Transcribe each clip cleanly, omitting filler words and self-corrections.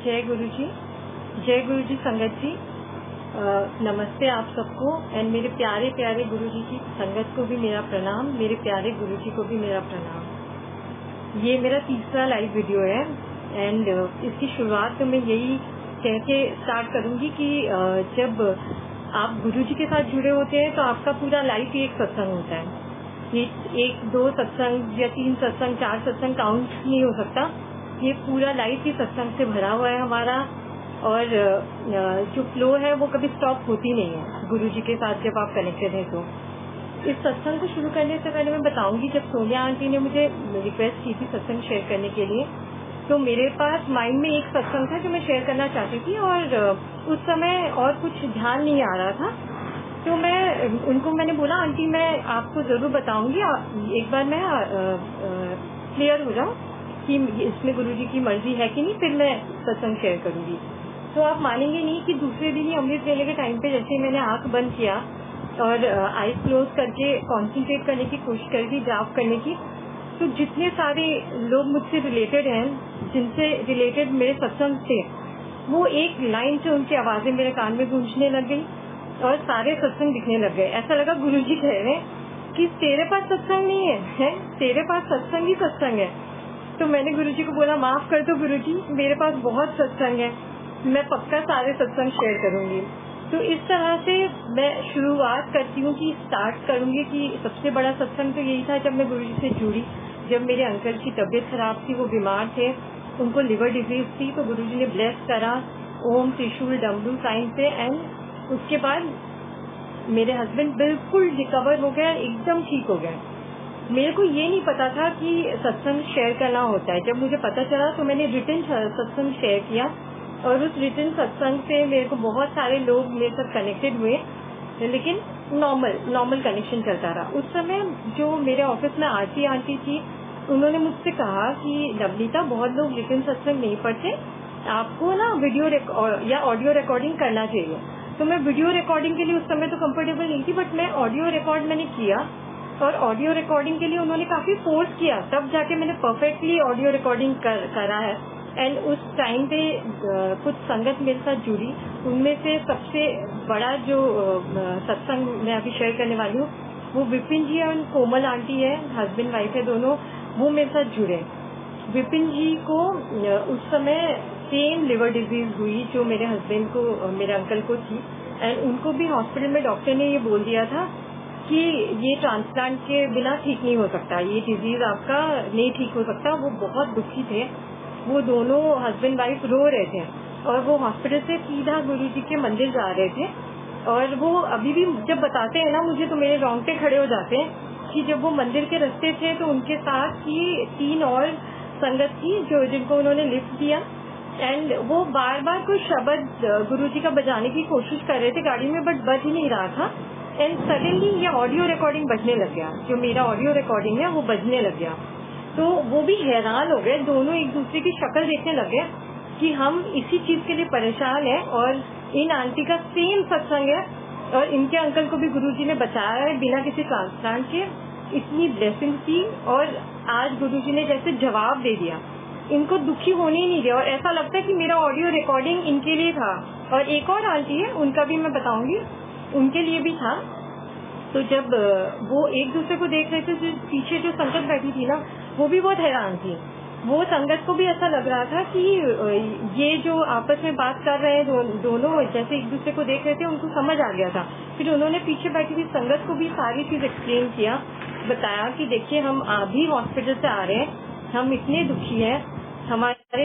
जय गुरु जी, जय गुरु जी संगत जी। नमस्ते आप सबको एंड मेरे प्यारे प्यारे गुरु जी की संगत को भी मेरा प्रणाम, मेरे प्यारे गुरु जी को भी मेरा प्रणाम। ये मेरा तीसरा लाइव वीडियो है एंड इसकी शुरुआत तो मैं यही कह के स्टार्ट करूंगी कि जब आप गुरु जी के साथ जुड़े होते हैं तो आपका पूरा लाइफ ही एक सत्संग होता है। ये एक दो सत्संग या तीन सत्संग चार सत्संग काउंट नहीं हो सकता, ये पूरा लाइफ ही सत्संग से भरा हुआ है हमारा। और जो फ्लो है वो कभी स्टॉप होती नहीं है गुरु जी के साथ जब आप कनेक्टेड हैं। तो इस सत्संग को शुरू करने से पहले मैं बताऊंगी, जब सोनिया आंटी ने मुझे रिक्वेस्ट की थी सत्संग शेयर करने के लिए, तो मेरे पास माइंड में एक सत्संग था जो मैं शेयर करना चाहती थी और उस समय और कुछ ध्यान नहीं आ रहा था। तो मैंने बोला आंटी मैं आपको जरूर बताऊंगी, एक बार मैं क्लियर हो जाऊं कि इसमें गुरुजी की मर्जी है कि नहीं, फिर मैं सत्संग शेयर करूंगी। तो आप मानेंगे नहीं कि दूसरे दिन ही अमृत वेले के टाइम पे जैसे मैंने आंख बंद किया और आईज क्लोज करके कंसंट्रेट करने की कोशिश करी, जाप करने की, तो जितने सारे लोग मुझसे रिलेटेड हैं, जिनसे रिलेटेड मेरे सत्संग थे, वो एक लाइन से उनकी आवाजें मेरे कान में गूंजने लग गई और सारे सत्संग दिखने लग गए। ऐसा लगा गुरुजी कह रहे हैं कि तेरे पास सत्संग नहीं है, तेरे पास सत्संग ही सत्संग है। तो मैंने गुरुजी को बोला माफ कर दो गुरुजी, मेरे पास बहुत सत्संग है, मैं पक्का सारे सत्संग शेयर करूंगी। तो इस तरह से मैं शुरुआत करती हूँ कि स्टार्ट करूंगी कि सबसे बड़ा सत्संग तो यही था जब मैं गुरुजी से जुड़ी। जब मेरे अंकल की तबीयत खराब थी, वो बीमार थे, उनको लिवर डिजीज थी, तो गुरुजी ने ब्लेस करा ओम त्रिशूल डमरू साइन से एंड उसके बाद मेरे हस्बैंड बिल्कुल रिकवर हो गए, एकदम ठीक हो गए। मेरे को ये नहीं पता था कि सत्संग शेयर करना होता है। जब मुझे पता चला तो मैंने रिटन सत्संग शेयर किया और उस रिटन सत्संग से मेरे को बहुत सारे लोग मेरे साथ कनेक्टेड हुए, लेकिन नॉर्मल कनेक्शन चलता रहा। उस समय जो मेरे ऑफिस में आंटी थी, उन्होंने मुझसे कहा कि नवनीता बहुत लोग रिटन सत्संग नहीं पढ़ते, आपको ना वीडियो या ऑडियो रिकॉर्डिंग करना चाहिए। तो मैं वीडियो रिकॉर्डिंग के लिए उस समय तो कंफर्टेबल नहीं थी, बट मैं ऑडियो रिकॉर्ड मैंने किया और ऑडियो रिकॉर्डिंग के लिए उन्होंने काफी फोर्स किया, तब जाके मैंने परफेक्टली ऑडियो रिकॉर्डिंग करा है। एंड उस टाइम पे कुछ संगत मेरे साथ जुड़ी, उनमें से सबसे बड़ा जो सत्संग मैं अभी शेयर करने वाली हूँ वो विपिन जी और कोमल आंटी है, हस्बैंड वाइफ है दोनों, वो मेरे साथ जुड़े। विपिन जी को उस समय सेम लिवर डिजीज हुई जो मेरे हस्बैंड को, मेरे अंकल को थी, एंड उनको भी हॉस्पिटल में डॉक्टर ने ये बोल दिया था कि ये ट्रांसप्लांट के बिना ठीक नहीं हो सकता, ये डिजीज आपका नहीं ठीक हो सकता। वो बहुत दुखी थे, वो दोनों हस्बैंड वाइफ रो रहे थे और वो हॉस्पिटल से सीधा गुरुजी के मंदिर जा रहे थे। और वो अभी भी जब बताते हैं ना मुझे, तो मेरे रोंगटे खड़े हो जाते हैं कि जब वो मंदिर के रास्ते थे तो उनके साथ ही 3 और संगत थी जिनको उन्होंने लिफ्ट दिया, एंड वो बार बार कोई शब्द गुरुजी का बजाने की कोशिश कर रहे थे गाड़ी में, बट बज ही नहीं रहा था। एंड सडनली ये ऑडियो रिकॉर्डिंग बजने लग गया, जो मेरा ऑडियो रिकॉर्डिंग है वो बजने लग गया। तो वो भी हैरान हो गए, दोनों एक दूसरे की शक्ल देखने लग गए कि हम इसी चीज के लिए परेशान हैं और इन आंटी का सेम सत्संग है और इनके अंकल को भी गुरुजी ने बचाया है बिना किसी ट्रांसप्लांट के। इतनी ब्लेसिंग थी और आज गुरुजी ने जैसे जवाब दे दिया, इनको दुखी होने ही नहीं दिया। और ऐसा लगता है कि मेरा ऑडियो रिकॉर्डिंग इनके लिए था। और एक और आंटी है, उनका भी मैं बताऊंगी, उनके लिए भी था। तो जब वो एक दूसरे को देख रहे थे, जो पीछे जो संगत बैठी थी ना, वो भी बहुत हैरान थी। वो संगत को भी ऐसा लग रहा था कि ये जो आपस में बात कर रहे हैं दोनों जैसे एक दूसरे को देख रहे थे, उनको समझ आ गया था। फिर उन्होंने पीछे बैठी हुई संगत को भी सारी चीज एक्सप्लेन किया, बताया कि देखिए हम अभी हॉस्पिटल से आ रहे हैं, हम इतने दुखी हैं, हमारे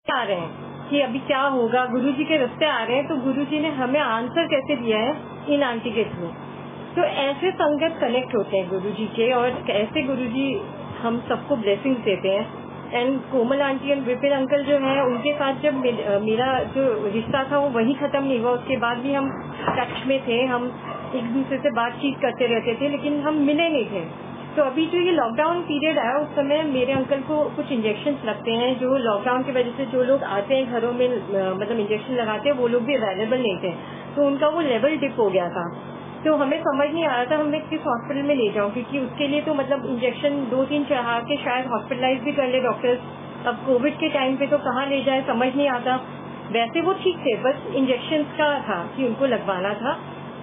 आ रहे हैं कि अभी क्या होगा, गुरुजी के रास्ते आ रहे हैं, तो गुरुजी ने हमें आंसर कैसे दिया है इन आंटी के थ्रू। तो ऐसे संगत कनेक्ट होते हैं गुरुजी के और ऐसे गुरुजी हम सबको ब्लेसिंग्स देते हैं। एंड कोमल आंटी और विपिन अंकल जो है, उनके साथ जब मेरा जो रिश्ता था वो वही खत्म नहीं हुआ, उसके बाद भी हम टच में थे, हम एक दूसरे से बातचीत करते रहते थे, लेकिन हम मिले नहीं थे। तो अभी जो ये लॉकडाउन पीरियड आया, उस समय मेरे अंकल को कुछ इंजेक्शन लगते हैं, जो लॉकडाउन की वजह से जो लोग आते हैं घरों में मतलब इंजेक्शन लगाते हैं, वो लोग भी अवेलेबल नहीं थे, तो उनका वो लेवल डिप हो गया था। तो हमें समझ नहीं आ रहा था हमें किस हॉस्पिटल में ले जाऊं, क्योंकि उसके लिए तो मतलब इंजेक्शन 2-3 चढ़ा के शायद हॉस्पिटलाइज भी कर ले डॉक्टर्स, अब कोविड के टाइम पे तो कहाँ ले जाए समझ नहीं आता। वैसे वो ठीक थे, बस इंजेक्शन का था कि उनको लगवाना था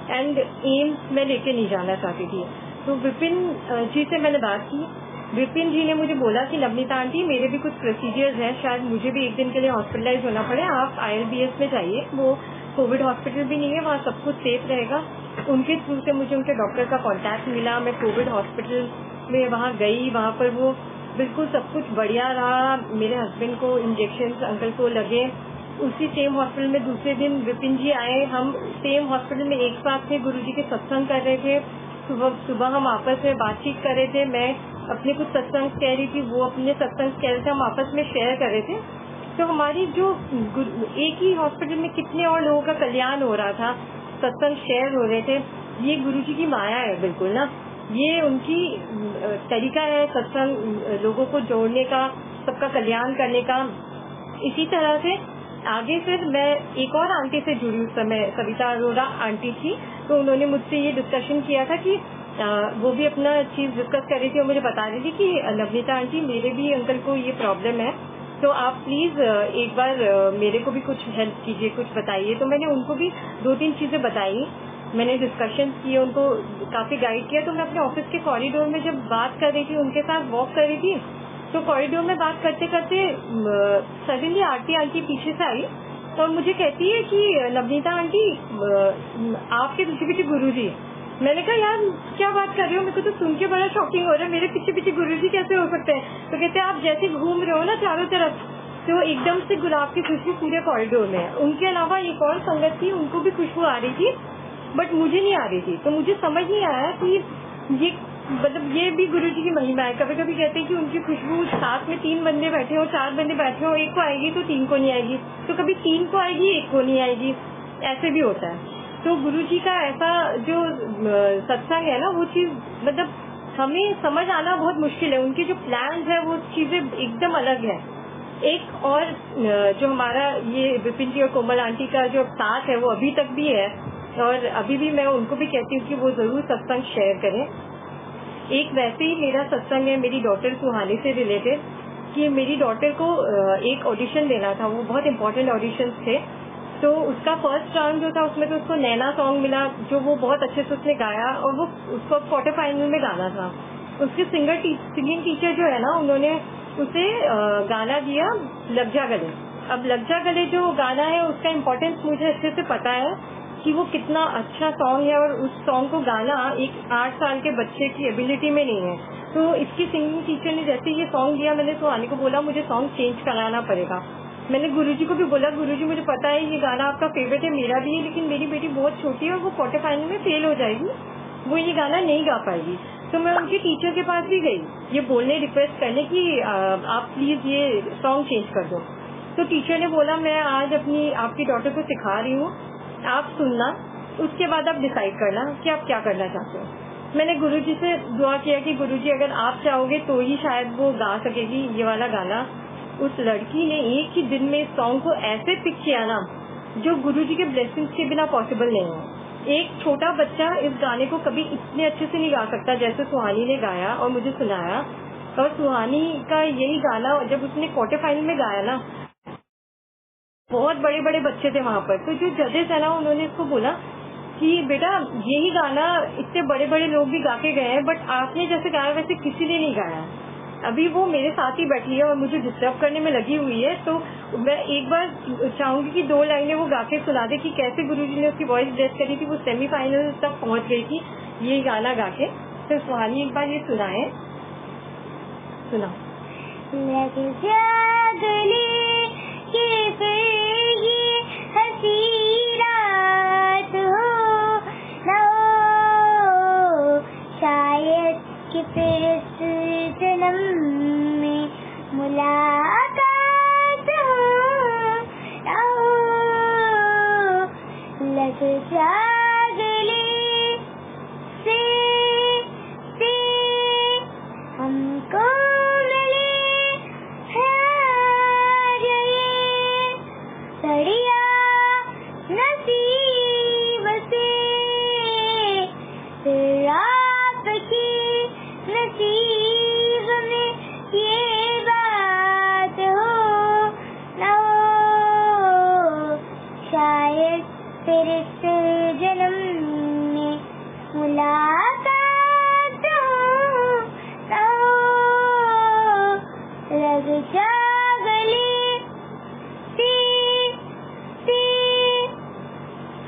एंड एम्स में लेके नहीं जाना चाहती थी। तो विपिन जी से मैंने बात की। विपिन जी ने मुझे बोला कि नवनीता आंटी मेरे भी कुछ प्रोसीजर्स हैं, शायद मुझे भी एक दिन के लिए हॉस्पिटलाइज होना पड़े, आप ILBS में जाइए, वो कोविड हॉस्पिटल भी नहीं है, वहाँ सब कुछ सेफ रहेगा। उनके थ्रू से मुझे उनके डॉक्टर का कॉन्टैक्ट मिला, मैं कोविड हॉस्पिटल में वहाँ गई, वहाँ पर वो बिल्कुल सब कुछ बढ़िया रहा। मेरे हस्बैंड को इंजेक्शन अंकल को लगे। उसी सेम हॉस्पिटल में दूसरे दिन विपिन जी आए, हम सेम हॉस्पिटल में एक साथ थे, गुरुजी के सत्संग कर रहे थे। सुबह हम आपस में बातचीत कर रहे थे, मैं अपने कुछ सत्संग कह रही थी, वो अपने सत्संग कह रहे थे, हम आपस में शेयर कर रहे थे। तो हमारी जो एक ही हॉस्पिटल में कितने और लोगों का कल्याण हो रहा था, सत्संग शेयर हो रहे थे। ये गुरुजी की माया है बिल्कुल ना, ये उनकी तरीका है सत्संग लोगों को जोड़ने का, सबका कल्याण करने का। इसी तरह से आगे फिर मैं एक और आंटी से जुड़ी, उस समय सविता अरोड़ा आंटी थी, तो उन्होंने मुझसे ये डिस्कशन किया था कि वो भी अपना चीज डिस्कस कर रही थी और मुझे बता रही थी कि नवनीता आंटी मेरे भी अंकल को ये प्रॉब्लम है, तो आप प्लीज एक बार मेरे को भी कुछ हेल्प कीजिए, कुछ बताइए। तो मैंने उनको भी 2-3 चीजें बताई, मैंने डिस्कशन किए, उनको काफी गाइड किया। तो मैं अपने ऑफिस के कॉरिडोर में जब बात कर रही थी, उनके साथ वॉक कर रही थी, तो कॉरिडोर में बात करते करते सडनली आरती आंटी पीछे से आई और मुझे कहती है कि नवनीता आंटी आपके पीछे पीछे गुरुजी। मैंने कहा यार क्या बात कर रहे हो, मेरे को तो सुन के बड़ा शॉकिंग हो रहा है, मेरे पीछे पीछे गुरुजी कैसे हो सकते हैं। तो कहते हैं आप जैसे घूम रहे हो ना चारों तरफ, तो एकदम से गुलाब की खुशबू पूरे कॉरिडोर में है। उनके अलावा एक और संगत थी, उनको भी खुशबू आ रही थी, बट मुझे नहीं आ रही थी। तो मुझे समझ नहीं आया कि ये मतलब ये भी गुरुजी की महिमा है। कभी कभी कहते हैं कि उनकी खुशबू साथ में 3 बंदे बैठे हो, 4 बंदे बैठे हो, एक को आएगी तो 3 को नहीं आएगी, तो कभी 3 को आएगी 1 को नहीं आएगी, ऐसे भी होता है। तो गुरुजी का ऐसा जो सत्संग है ना, वो चीज मतलब हमें समझ आना बहुत मुश्किल है। उनके जो प्लान है वो चीजें एकदम अलग है। एक और जो हमारा ये विपिन जी और कोमल आंटी का जो साथ है वो अभी तक भी है, और अभी भी मैं उनको भी कहती हूँ कि वो जरूर सत्संग शेयर करें। एक वैसे ही मेरा सत्संग है मेरी डॉटर सुहानी से रिलेटेड, कि मेरी डॉटर को एक ऑडिशन देना था, वो बहुत इम्पोर्टेंट ऑडिशन थे। तो उसका फर्स्ट राउंड जो था उसमें तो उसको नैना सॉन्ग मिला, जो वो बहुत अच्छे से उसने गाया, और वो उसको क्वार्टर फाइनल में गाना था। उसके सिंगिंग टीचर जो है ना, उन्होंने उसे गाना दिया लग जा गले। अब लग जा गले जो गाना है उसका इम्पोर्टेंस मुझे अच्छे से पता है कि वो कितना अच्छा सॉन्ग है, और उस सॉन्ग को गाना एक 8 साल के बच्चे की एबिलिटी में नहीं है। तो इसकी सिंगिंग टीचर ने जैसे ये सॉन्ग दिया, मैंने सुहानी को बोला मुझे सॉन्ग चेंज कराना पड़ेगा। मैंने गुरुजी को भी बोला, गुरुजी मुझे पता है ये गाना आपका फेवरेट है, मेरा भी है, लेकिन मेरी बेटी बहुत छोटी है और वो क्वार्टर फाइनल में फेल हो जाएगी, वो ये गाना नहीं गा पाएगी। तो मैं उनके टीचर के पास भी गई ये बोलने, रिक्वेस्ट करने की आप प्लीज ये सॉन्ग चेंज कर दो। तो टीचर ने बोला मैं आज आपकी डॉटर को सिखा रही हूँ, आप सुनना, उसके बाद आप डिसाइड करना कि आप क्या करना चाहते हो। मैंने गुरुजी से दुआ किया कि गुरुजी अगर आप चाहोगे तो ही शायद वो गा सकेगी ये वाला गाना। उस लड़की ने एक ही दिन में इस सॉन्ग को ऐसे पिक किया ना, जो गुरुजी के ब्लेसिंग्स के बिना पॉसिबल नहीं है। एक छोटा बच्चा इस गाने को कभी इतने अच्छे से नहीं गा सकता जैसे सुहानी ने गाया और मुझे सुनाया। और सुहानी का यही गाना जब उसने क्वार्टर फाइनल में गाया ना, बहुत बड़े बड़े बच्चे थे वहाँ पर, तो जो जजेस है ना उन्होंने इसको बोला कि बेटा यही गाना इतने बड़े बड़े लोग भी गा के गए हैं, बट आपने जैसे गाया वैसे किसी ने नहीं गाया। अभी वो मेरे साथ ही बैठी है और मुझे डिस्टर्ब करने में लगी हुई है, तो मैं एक बार चाहूंगी कि 2 लाइनें वो गा के सुना दे कि कैसे गुरुजी ने उसकी वॉइस ब्लेस करी थी, वो सेमीफाइनल तक पहुंच गई थी ये गाना गा के। तो सुहानी एक बार ये सुनाए, सुना। शायद कि फिर इस जन्म में मुलाकात हो, लग जा गले से हमको मिले हैं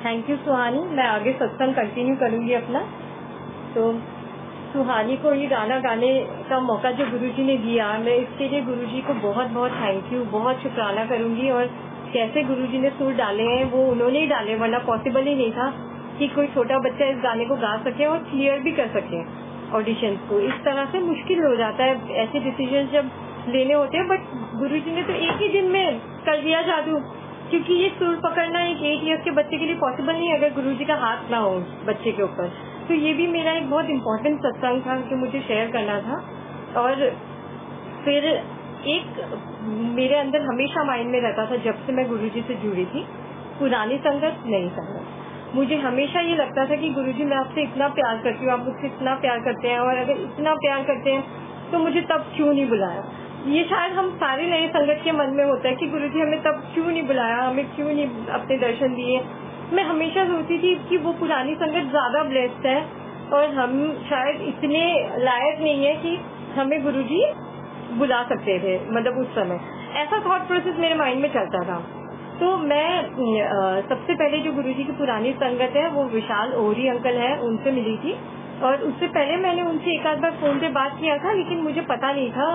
थैंक यू सुहानी। मैं आगे सत्संग कंटिन्यू करूंगी अपना। तो सुहानी को ये गाना गाने का मौका जो गुरुजी ने दिया, मैं इसके लिए गुरुजी को बहुत बहुत थैंक यू, बहुत शुक्राना करूंगी। और कैसे गुरुजी ने सुर डाले हैं वो उन्होंने ही डाले, वरना पॉसिबल ही नहीं था कि कोई छोटा बच्चा इस गाने को गा सके और क्लियर भी कर सके ऑडिशन को। इस तरह से मुश्किल हो जाता है ऐसे डिसीजन जब लेने होते हैं, बट गुरुजी ने तो एक ही दिन में कर दिया जादू, क्योंकि ये सुर पकड़ना एक 8 इयर्स के बच्चे के लिए पॉसिबल नहीं है अगर गुरुजी का हाथ ना हो बच्चे के ऊपर। तो ये भी मेरा एक बहुत इम्पोर्टेंट सत्संग था जो मुझे शेयर करना था। और फिर एक मेरे अंदर हमेशा माइंड में रहता था जब से मैं गुरुजी से जुड़ी थी, पुरानी संगत नई संगत। मुझे हमेशा ये लगता था कि गुरुजी मैं आपसे इतना प्यार करती हूँ, आप मुझसे इतना प्यार करते हैं, और अगर इतना प्यार करते हैं तो मुझे तब क्यों नहीं बुलाया। ये शायद हम सारे नए संगत के मन में होता है कि गुरुजी हमें तब क्यों नहीं बुलाया, हमें क्यों नहीं अपने दर्शन दिए। मैं हमेशा सोचती थी कि वो पुरानी संगत ज्यादा ब्लेस्ड है और हम शायद इतने लायक नहीं है कि हमें गुरुजी बुला सकते थे, मतलब उस समय ऐसा थॉट प्रोसेस मेरे माइंड में चलता था। तो मैं सबसे पहले जो गुरुजी की पुरानी संगत है वो विशाल ओहरी अंकल है, उनसे मिली थी। और उससे पहले मैंने उनसे एक आध बार फोन पे बात किया था, लेकिन मुझे पता नहीं था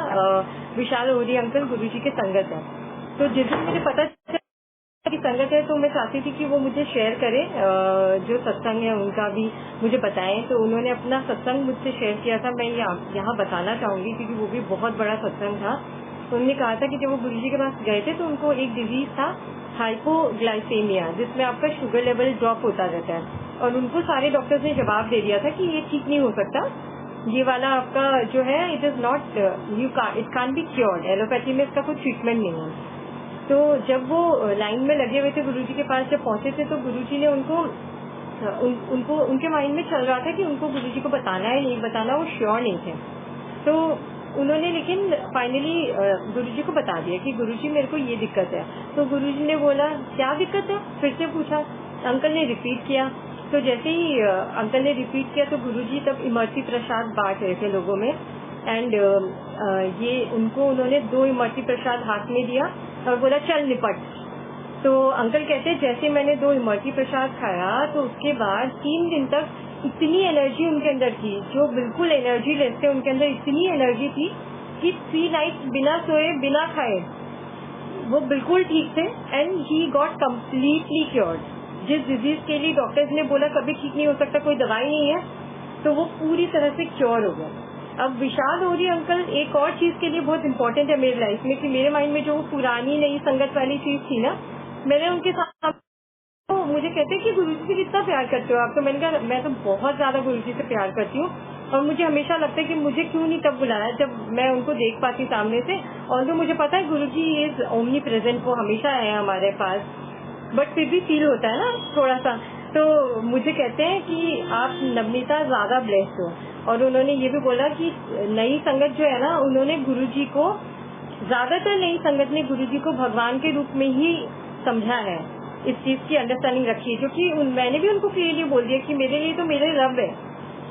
विशाल ओहरी अंकल गुरुजी के संगत है। तो जिस दिन मुझे पता की संगत है तो मैं चाहती थी कि वो मुझे शेयर करे, जो सत्संग है उनका भी मुझे बताएं। तो उन्होंने अपना सत्संग मुझसे शेयर किया था, मैं यहाँ बताना चाहूंगी क्योंकि वो भी बहुत बड़ा सत्संग था। उन्होंने कहा था कि जब वो गुरुजी के पास गए थे तो उनको एक डिजीज था हाइपोग्लाइसेमिया, जिसमें आपका शुगर लेवल ड्रॉप होता रहता है। और उनको सारे डॉक्टर्स ने जवाब दे दिया था कि ये ठीक नहीं हो सकता, ये वाला आपका जो है it is not it can be cured, allopathy में इसका कोई ट्रीटमेंट नहीं है। तो जब वो लाइन में लगे हुए थे गुरुजी के पास, जब पहुंचे थे तो गुरुजी ने उनको उनके माइंड में चल रहा था कि उनको गुरुजी को बताना है नहीं बताना, वो श्योर नहीं थे। तो उन्होंने लेकिन फाइनली गुरुजी को बता दिया कि गुरुजी मेरे को ये दिक्कत है। तो गुरुजी ने बोला क्या दिक्कत है, फिर से पूछा। अंकल ने रिपीट किया। तो जैसे ही अंकल ने रिपीट किया तो गुरुजी तब इमरती प्रसाद बांट रहे थे लोगों में, एंड ये उन्होंने 2 इमरती प्रसाद हाथ में दिया और बोला चल निपट। तो अंकल कहते हैं जैसे मैंने 2 इमरती प्रसाद खाया तो उसके बाद 3 दिन तक इतनी एनर्जी उनके अंदर थी, जो बिल्कुल एनर्जी लेस थे उनके अंदर इतनी एनर्जी थी कि 3 नाइट्स बिना सोए बिना खाए वो बिल्कुल ठीक थे, and he got completely cured. जिस डिजीज के लिए डॉक्टर्स ने बोला कभी ठीक नहीं हो सकता, कोई दवाई नहीं है, तो वो पूरी तरह से क्योर हो गया। अब विशाल ओहरी अंकल एक और चीज के लिए बहुत इम्पोर्टेंट है मेरी लाइफ में, कि मेरे माइंड में जो पुरानी नई संगत वाली चीज थी ना, मैंने उनके साथ तो मुझे कहते हैं कि गुरुजी से कितना प्यार करते हो आप। तो मैंने कहा मैं तो बहुत ज्यादा गुरुजी से प्यार करती हूँ, और मुझे हमेशा लगता है कि मुझे क्यों नहीं तब बुलाया जब मैं उनको देख पाती सामने से। और तो मुझे पता है गुरुजी इज ओमनी प्रेजेंट, वो हमेशा है हमारे पास, बट फिर भी फील होता है ना थोड़ा सा। तो मुझे कहते हैं कि आप नवनीता ज्यादा ब्लेस्ड हो। और उन्होंने ये भी बोला कि नई संगत जो है ना, उन्होंने गुरुजी को, ज्यादातर नई संगत ने गुरुजी को भगवान के रूप में ही समझा है, इस चीज की अंडरस्टैंडिंग रखी है। जो कि मैंने भी उनको क्लियरली बोल दिया कि मेरे लिए तो मेरे रब है,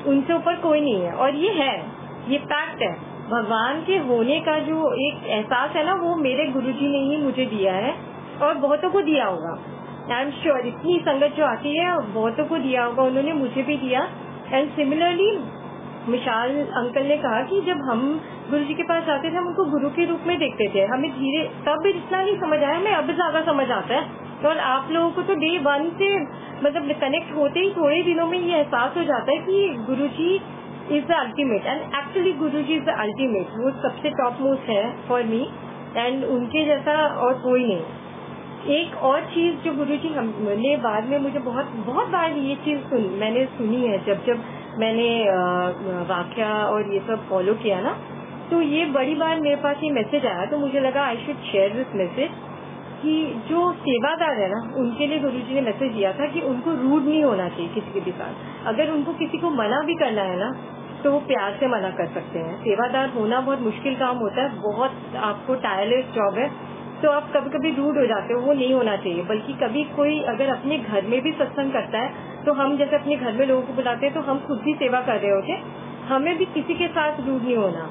उनसे ऊपर कोई नहीं है। और ये फैक्ट है, भगवान के होने का जो एक एहसास है ना, वो मेरे गुरुजी ने ही मुझे दिया है, और बहुतों को दिया होगा। आई एम श्योर इतनी संगत जो आती है बहुतों को दिया होगा, उन्होंने मुझे भी दिया। एंड सिमिलरली विशाल अंकल ने कहा कि जब हम गुरुजी के पास जाते थे हम उनको गुरु के रूप में देखते थे, हमें धीरे तब इतना नहीं समझ आया, हमें अब ज्यादा समझ आता है। और आप लोगों को तो डे 1 से मतलब कनेक्ट होते ही थोड़े दिनों में ये एहसास हो जाता है कि Guruji is the ultimate, and actually Guruji is the ultimate, वो सबसे टॉप मोस्ट है फॉर मी, एंड उनके जैसा और कोई नहीं। एक और चीज जो गुरुजी हमने बाद में मुझे बहुत बार ये चीज मैंने सुनी है, जब मैंने वाक्या और ये सब फॉलो किया ना, तो ये बड़ी बार मेरे पास ये मैसेज आया, तो मुझे लगा I should share this message, कि जो सेवादार है ना, उनके लिए गुरुजी ने मैसेज दिया था कि उनको रूड नहीं होना चाहिए किसी के भी साथ। अगर उनको किसी को मना भी करना है ना, तो वो प्यार से मना कर सकते हैं। सेवादार होना बहुत मुश्किल काम होता है, बहुत आपको टायरलेस जॉब है, तो आप कभी कभी रूड हो जाते हो, वो नहीं होना चाहिए। बल्कि कभी कोई अगर अपने घर में भी सत्संग करता है, तो हम जैसे अपने घर में लोगों को बुलाते हैं तो हम खुद भी सेवा कर रहे होते, हमें भी किसी के साथ रूड नहीं होना।